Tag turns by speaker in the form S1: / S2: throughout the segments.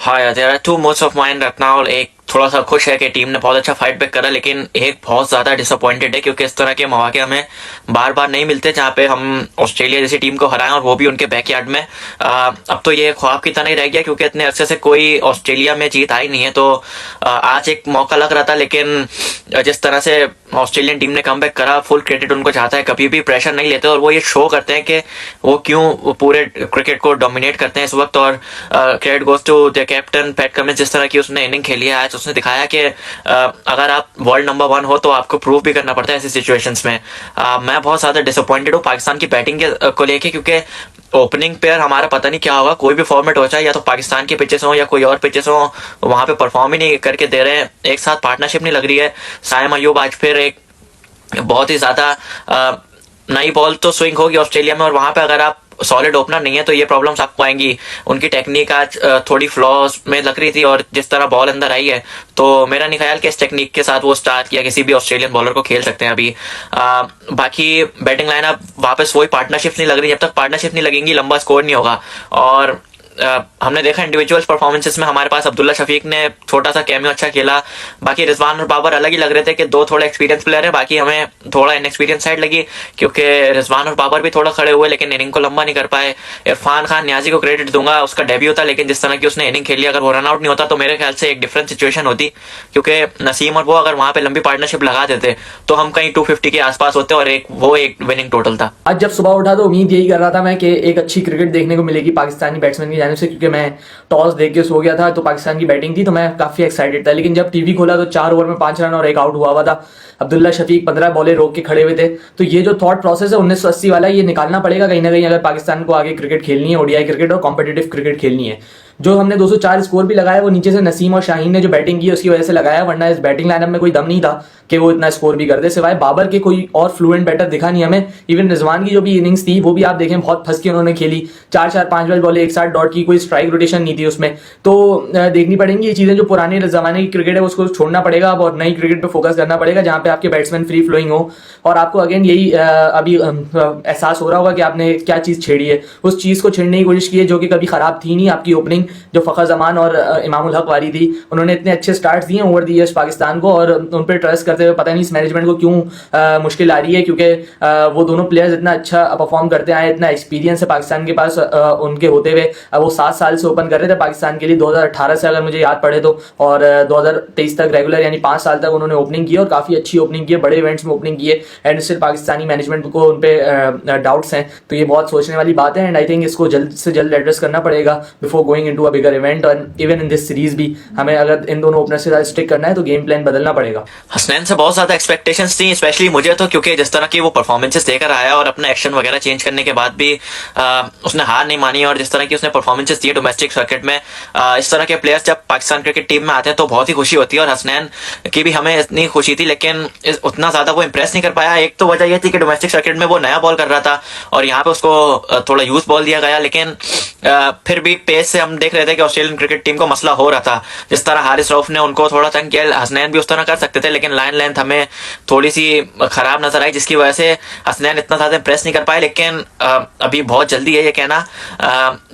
S1: हाँ यार, there are two modes of mind right now. एक थोड़ा सा खुश है कि टीम ने बहुत अच्छा फाइट बैक करा, लेकिन एक बहुत ज्यादा डिसअपॉइंटेड है क्योंकि इस तरह के मौके हमें बार बार नहीं मिलते जहाँ पे हम ऑस्ट्रेलिया जैसी टीम को हराएं, और वो भी उनके बैकयार्ड में। अब तो ये ख्वाब की तरह ही रह गया क्योंकि इतने अरसे से कोई ऑस्ट्रेलिया में जीत आई नहीं है। तो आज एक मौका लग रहा था, लेकिन जिस तरह से ऑस्ट्रेलियन टीम ने कमबैक करा, फुल क्रेडिट उनको जाता है। कभी भी प्रेशर नहीं लेते और वो ये शो करते हैं कि वो क्यों पूरे क्रिकेट को डोमिनेट करते हैं इस वक्त। और credit goes to the captain Pat Cummins, जिस तरह की उसने इनिंग खेली है आज, उसने दिखाया कि अगर आप वर्ल्ड नंबर 1 हो तो आपको प्रूव भी करना पड़ता है ऐसी सिचुएशंस में। मैं बहुत ज्यादा डिसअपॉइंटेड हूँ पाकिस्तान की बैटिंग को लेके, क्योंकि ओपनिंग पेयर हमारा पता नहीं क्या होगा। कोई भी फॉर्मेट हो चाहे, या तो पाकिस्तान के पिचेस हो या कोई और पिचेस हो, वहां पे परफॉर्म ही नहीं करके दे रहे हैं। एक साथ पार्टनरशिप नहीं लग रही है। साइम अयूब आज फिर एक बहुत ही ज्यादा नई बॉल तो स्विंग होगी ऑस्ट्रेलिया में, और वहां पे अगर आप सॉलिड ओपनर नहीं है तो ये प्रॉब्लम्स आपको आएंगी। उनकी टेक्निक आज थोड़ी फ्लॉज में लग रही थी, और जिस तरह बॉल अंदर आई है तो मेरा नहीं ख्याल कि इस टेक्निक के साथ वो स्टार्ट या किसी भी ऑस्ट्रेलियन बॉलर को खेल सकते हैं अभी। बाकी बैटिंग लाइनअप वापस वही पार्टनरशिप नहीं लग रही। जब तक पार्टनरशिप नहीं लगेंगी लंबा स्कोर नहीं होगा। और हमने देखा इंडिविजुअल परफॉर्मेंसेस में हमारे पास अब्दुल्ला शफीक ने छोटा सा कैमियो अच्छा खेला। बाकी रिजवान और बाबर अलग ही लग रहे थे कि दो थोड़े एक्सपीरियंस प्लेयर है, बाकी हमें थोड़ा इनएक्सपीरियंस साइड लगी क्योंकि रिजवान और बाबर भी थोड़ा खड़े हुए लेकिन इनिंग को लंबा नहीं कर पाए। इरफान खान न्याजी को क्रेडिट दूंगा, उसका डेब्यू था, लेकिन जिस तरह की उसने इनिंग खेली, अगर वो रन आउट नहीं होता तो मेरे ख्याल से एक डिफरेंट सिचुएशन होती, क्योंकि नसीम और वो अगर वहां पे लंबी पार्टनरशिप लगा देते तो हम कहीं 250 के आसपास होते और वो एक विनिंग टोटल था।
S2: आज जब सुबह उठा तो उम्मीद यही कर रहा था मैं कि एक अच्छी क्रिकेट देखने को मिलेगी पाकिस्तानी बैट्समैन की जानिब से, क्योंकि मैं टॉस देख के सो गया था तो पाकिस्तान की बैटिंग थी तो मैं काफी एक्साइटेड था। लेकिन जब टीवी खोला तो 4 ओवर में 5 रन और एक आउट हुआ था। अब्दुल्ला शफीक 15 बॉलें रोक के खड़े हुए थे। तो ये जो थॉट प्रोसेस है 1980 वाला, ये निकालना पड़ेगा कहीं ना कहीं अगर पाकिस्तान को आगे क्रिकेट खेलनी है, ओडीआई क्रिकेट और कॉम्पिटिटिव क्रिकेट खेलनी है। जो हमने 204 स्कोर भी लगाया वो नीचे से नसीम और शाहीन ने जो बैटिंग की उसकी वजह से लगाया, वरना इस बैटिंग लाइनअप में कोई दम नहीं था कि वो इतना स्कोर भी कर दे। सिवाय बाबर के कोई और फ्लुएंट बैटर दिखा नहीं हमें। इवन रिजवान की जो भी इनिंग्स थी वो भी आप देखें बहुत फंस के उन्होंने खेली। 4-4 5 बॉलें एक साथ डॉट की, कोई स्ट्राइक रोटेशन नहीं थी उसमें। तो देखनी पड़ेंगी ये चीजें। जो पुराने जमाने की क्रिकेट है उसको छोड़ना पड़ेगा अब और नई क्रिकेट पे फोकस करना पड़ेगा जहां पे आपके बैट्समैन फ्री फ्लोइंग हो। और आपको अगेन यही अभी एहसास हो रहा होगा कि आपने क्या चीज छेड़ी है। उस चीज को छेड़ने की कोशिश की है जो कि कभी खराब थी नहीं। आपकी ओपनिंग जो फखर जमान और इमामुल हक वाली थी, उन्होंने इतने अच्छे स्टार्ट दिए ओवर द ईयर्स पाकिस्तान को, और उन पर ट्रस्ट करते हुए पता नहीं इस मैनेजमेंट को क्यों मुश्किल आ रही है, क्योंकि वो दोनों प्लेयर्स इतना अच्छा परफॉर्म करते आए, इतना एक्सपीरियंस है पाकिस्तान के पास उनके होते हुए। वो 7 साल से ओपन कर रहे थे पाकिस्तान के लिए 2018 से, अगर मुझे याद पड़े तो, और 2023 तक रेगुलर यानी 5 साल तक उन्होंने ओपनिंग की और काफी अच्छी ओपनिंग की है, बड़े इवेंट्स में ओपनिंग की है। एंड स्टिल पाकिस्तानी मैनेजमेंट को उन पे डाउट्स हैं। तो ये बहुत सोचने वाली बात है एंड आई थिंक इसको जल्द से जल्द एड्रेस करना पड़ेगा before going into a bigger event. और इवन इन दिस सीरीज भी हमें अगर इन दोनों ओपनर से साथ स्टिक करना है तो गेम प्लान बदलना पड़ेगा।
S1: हसनैन से बहुत ज्यादा एक्सपेक्टेशंस थी, स्पेशली मुझे तो, क्योंकि जिस तरह की वो परफॉर्मेंसेस देकर आया और अपना एक्शन वगैरह चेंज करने के बाद भी उसने हार नहीं मानी, और जिस तरह की उसने परफॉर्मेंसेस दिए डोमेस्टिक सर्किट में, इस तरह के प्लेयर्स जब पाकिस्तान क्रिकेट टीम में आते हैं तो बहुत ही खुशी होती है। और हसनैन की भी हमें इतनी खुशी थी, लेकिन उतना ज्यादा वो इंप्रेस नहीं कर पाया। एक तो वजह यह थी कि डोमेस्टिक सर्किट में वो नया बॉल कर रहा था और यहाँ पे उसको थोड़ा यूज बॉल दिया गया, लेकिन फिर भी पेस से हम देख रहे थे कि ऑस्ट्रेलियन क्रिकेट टीम को मसला हो रहा था। जिस तरह हारिस रऊफ ने उनको थोड़ा तंग किया, हसनैन भी उस तरह कर सकते थे, लेकिन लाइन लेंथ हमें थोड़ी सी खराब नजर आई, जिसकी वजह से हसनैन इतना ज्यादा इंप्रेस नहीं कर पाए। लेकिन अभी बहुत जल्दी है ये कहना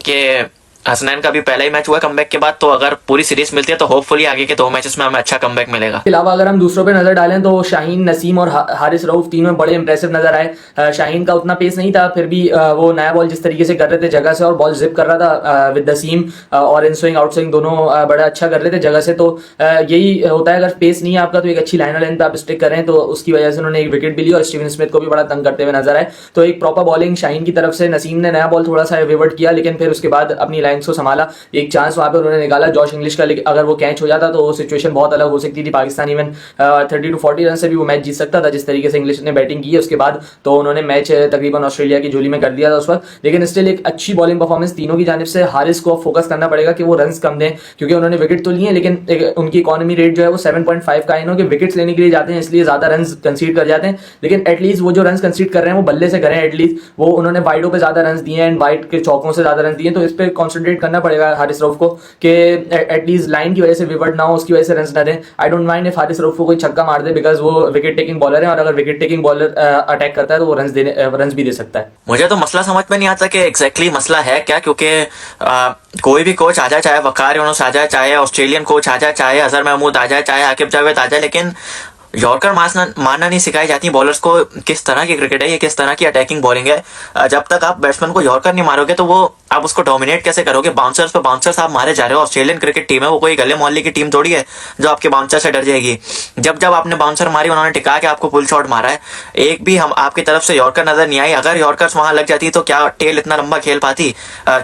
S1: कि हसनैन का भी पहला ही मैच हुआ कमबैक के बाद, तो अगर पूरी सीरीज मिलती है तो होपफुली आगे के 2 मैचेस में हमें अच्छा कमबैक मिलेगा।
S2: इसके अलावा अगर हम दूसरों पे नजर डालें तो शाहीन, नसीम और हारिस रऊफ तीनों बड़े इंप्रेसिव नजर आए। शाहीन का उतना पेस नहीं था, फिर भी वो नया बॉल जिस तरीके से कर रहे थे जगह से और बॉल जिप कर रहा था विद द सीम, और इन स्विंग आउट स्विंग दोनों बड़ा अच्छा कर रहे थे जगह से। तो यही होता है, अगर पेस नहीं है आपका तो एक अच्छी लाइनर लेंथ पे आप स्टिक करें, तो उसकी वजह से उन्होंने एक विकेट भी ली और स्टीवन स्मिथ को भी बड़ा तंग करते हुए नजर आए। तो एक प्रॉपर बॉलिंग शाहीन की तरफ से, नसीम ने नया बॉल थोड़ा सा विवर्ट किया लेकिन फिर उसके बाद अपनी लाइन्स को संभाला, एक चांस वहां पे उन्होंने निकाला जॉश इंग्लिश का, लेकिन अगर वो कैच हो जाता तो वो सिचुएशन बहुत अलग हो सकती थी। पाकिस्तान इवन 30 to 40 रन से भी वो मैच जीत सकता था जिस तरीके से इंग्लिश ने बैटिंग की है उसके बाद। तो उन्होंने मैच तकरीबन ऑस्ट्रेलिया की झोली में कर दिया था उस वक्त, लेकिन स्टिल एक अच्छी बॉलिंग परफॉर्मेंस तीनों की जानिब से। हारिस को फोकस करना पड़ेगा कि वो रन कम दें, क्योंकि उन्होंने विकेट तो लिए हैं लेकिन उनकी इकोनॉमी रेट जो है वो 7.5 का, इन्होंने विकेट्स लेने के लिए जाते हैं इसलिए ज्यादा रन कंसीड कर जाते हैं। लेकिन एटलीस्ट वो जो रन कंसीड कर रहे हैं वो बल्ले से करें, एटलीस्ट वो उन्होंने वाइडों पे ज्यादा रन दिए हैं एंड वाइड के चौकों से ज्यादा रन दिए, तो इस पर कॉन्सेंट्रेट करना पड़ेगा हारिस रऊफ को कि एटलीस्ट लाइन की वजह से विवर्ट ना हो, उसकी वजह से रन ना दें। I don't mind if Haris Rauf को कोई छक्का मार दे, बिकॉज वो विकेट टेकिंग बॉलर है और अगर विकेट टेकिंग बॉलर अटैक करता है तो वो रन भी दे सकता है।
S1: मुझे तो मसला समझ में नहीं आता कि एग्जैक्टली मसला है क्या, क्योंकि कोई भी कोच आ जाए, चाहे वकार यूनुस आ जाए, चाहे ऑस्ट्रेलियन कोच आ जाए, चाहे अजहर महमूद आ जाए, चाहे आकिब जावेद आ जाए, लेकिन यॉर्कर मारना नहीं सिखाई जाती बॉलर्स को। किस तरह की क्रिकेट है ये, किस तरह की अटैकिंग बॉलिंग है। जब तक आप बैट्समैन को यॉर्कर नहीं मारोगे तो वो आप उसको डोमिनेट कैसे करोगे। बाउंसर्स पे बाउंसर्स आप मारे जा रहे हो। ऑस्ट्रेलियन क्रिकेट टीम है, वो कोई गले मोहल्ले की टीम थोड़ी है जो आपके बाउंसर से डर जाएगी। जब जब आपने बाउंसर मारी, उन्होंने टिका के आपको पुल शॉट मारा है, एक भी हम आपकी तरफ से यॉर्कर नजर नहीं आई। अगर यॉर्कर्स वहां लग जाती तो क्या टेल इतना लंबा खेल पाती?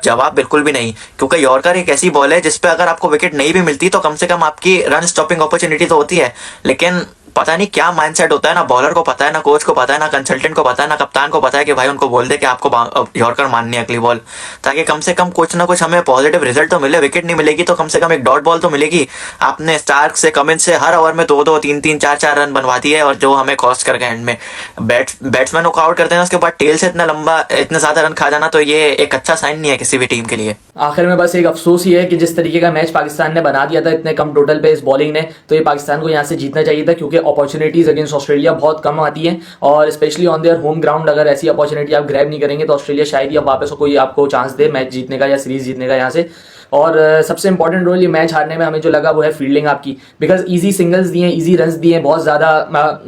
S1: जवाब बिल्कुल भी नहीं, क्योंकि यॉर्कर एक ऐसी बॉल है जिसपे अगर आपको विकेट नहीं भी मिलती तो कम से कम आपकी रन स्टॉपिंग अपॉर्चुनिटी तो होती है। लेकिन पता नहीं क्या माइंडसेट होता है, ना बॉलर को पता है, ना कोच को पता है, ना कंसल्टेंट को पता है, ना कप्तान को पता है कि भाई उनको बोल दे कि आपको यॉर्कर मारनी है अगली बॉल, ताकि कम से कम कुछ ना कुछ हमें पॉजिटिव रिजल्ट तो मिले। विकेट नहीं मिलेगी तो कम से कम एक डॉट बॉल तो मिलेगी। आपने स्टार्क से, कमिंस से हर ओवर में 2-2, 3-3, 4-4 रन बनवा दिए, और जो हमें कॉस्ट कर गए एंड में। बैट्समैन को आउट करते हैं, उसके बाद टेल से इतने ज्यादा रन खा जाना, तो ये एक अच्छा साइन नहीं है किसी भी टीम के लिए।
S2: आखिर में बस एक अफसोस ही है कि जिस तरीके का मैच पाकिस्तान ने बना दिया था इतने कम टोटल पे इस बॉलिंग ने, तो ये पाकिस्तान को यहाँ से जीतना चाहिए था, क्योंकि अपॉर्चुनिटीज अगेंस्ट ऑस्ट्रेलिया बहुत कम आती हैं, और specially on their home ground अगर ऐसी अपॉर्चुनिटी आप ग्रैब नहीं करेंगे तो ऑस्ट्रेलिया शायद ही अब वापस कोई आपको चांस दे मैच जीतने का या सीरीज जीतने का यहाँ से। और सबसे इंपॉर्टेंट रोल ये मैच हारने में हमें जो लगा वो है फील्डिंग आपकी, बिकॉज इजी सिंगल्स दिए, इजी रन्स दिए, बहुत ज़्यादा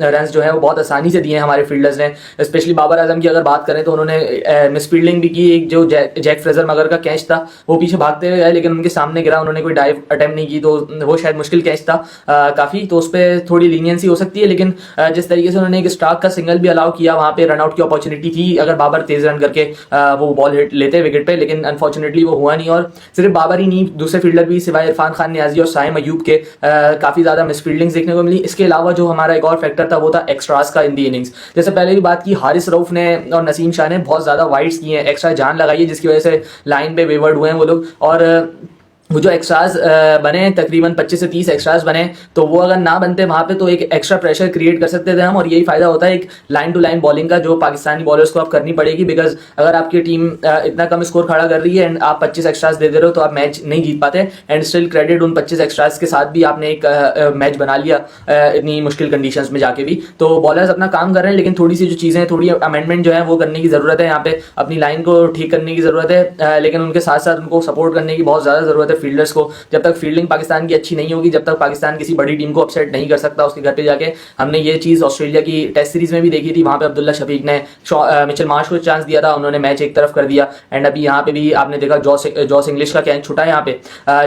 S2: रन्स जो है वो बहुत आसानी से दिए हैं हमारे फील्डर्स ने। स्पेशली बाबर आजम की अगर बात करें तो उन्होंने मिस फील्डिंग भी की। एक जो जैक फ्रेजर मगर का कैच था वो पीछे भागते हुए आया लेकिन उनके सामने गिरा, उन्होंने कोई डाइव अटेम्प्ट नहीं की, तो वो शायद मुश्किल कैच था काफ़ी, तो उस पर थोड़ी लीनियंसी हो सकती है। लेकिन जिस तरीके से उन्होंने एक स्टार्क का सिंगल भी अलाउ किया, वहाँ पे रनआउट की अपॉर्चुनिटी थी अगर बाबर तेज रन करके वो बॉल हिट लेते विकेट पे, लेकिन अनफॉर्चुनेटली वो हुआ नहीं। और सिर्फ बाबर ही नहीं, दूसरे फील्डर भी सिवाय इरफान खान नियाजी और साइम अयूब के काफी ज्यादा मिसफील्डिंग्स देखने को मिली। इसके अलावा जो हमारा एक और फैक्टर था वो था एक्स्ट्रास का इन दी इनिंग्स। जैसे पहले भी बात की, हारिस रऊफ ने और नसीम शाह ने बहुत ज्यादा वाइड्स किए हैं, एक्स्ट्रा जान लगाई है, जिसकी वजह से लाइन पे वेवर्ड हुए हैं वो लोग। और वो जो एक्स्ट्राज बने तकरीबन 25 से 30 एक्स्ट्राज बने, तो वो अगर ना बनते वहाँ पे तो एक एक्स्ट्रा प्रेशर क्रिएट कर सकते थे हम, और यही फायदा होता है एक लाइन टू लाइन बॉलिंग का जो पाकिस्तानी बॉलर्स को आप करनी पड़ेगी। बिकॉज अगर आपकी टीम इतना कम स्कोर खड़ा कर रही है एंड आप 25 एक्स्ट्राज दे दे रहे हो तो आप मैच नहीं जीत पाते। एंड स्टिल क्रेडिट उन 25 एक्स्ट्राज के साथ भी आपने एक मैच बना लिया इतनी मुश्किल कंडीशंस में जाके भी। तो बॉलर्स अपना काम कर रहे हैं, लेकिन थोड़ी सी जो चीज़ें, थोड़ी अमेंडमेंट जो है वो करने की ज़रूरत है। यहाँ पे अपनी लाइन को ठीक करने की ज़रूरत है, लेकिन उनके साथ साथ उनको सपोर्ट करने की बहुत ज़्यादा ज़रूरत है फील्डर्स को। जब तक फील्डिंग पाकिस्तान की अच्छी नहीं होगी, जब तक पाकिस्तान किसी बड़ी टीम को अपसेट नहीं कर सकता उसके घर पे जाके। हमने ये चीज़ ऑस्ट्रेलिया की टेस्ट सीरीज में भी देखी थी, वहाँ पे अब्दुल्ला शफीक ने मिचेल मार्श को चांस दिया था, उन्होंने मैच एक तरफ कर दिया। एंड अभी यहाँ पे भी आपने देखा जॉस इंग्लिश का कैच छुटा है यहाँ पे,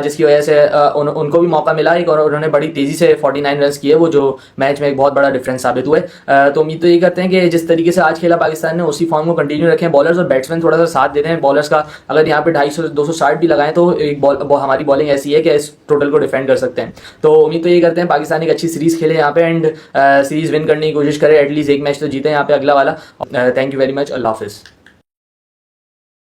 S2: जिसकी वजह से उनको भी मौका मिला एक, और उन्होंने बड़ी तेजी से 49 रन किए, वो जो मैच में एक बहुत बड़ा डिफरेंस साबित हुए। तो उम्मीद तो ये करते हैं कि जिस तरीके से आज खेला पाकिस्तान ने उसी फॉर्म को कंटिन्यू रखें। बॉलर्स और बैट्समैन थोड़ा सा साथ देते हैं बॉलर्स का, अगर यहाँ पे 250-260 भी लगाएं तो एक हमारी बॉलिंग ऐसी है कि इस टोटल को डिफेंड कर सकते हैं। तो उम्मीद तो ये करते हैं पाकिस्तान एक अच्छी सीरीज खेले यहाँ पे एंड सीरीज विन करने की कोशिश करे, एटलीस्ट एक मैच तो जीते यहाँ पे अगला वाला। थैंक यू वेरी मच, अल्लाह हाफिज़।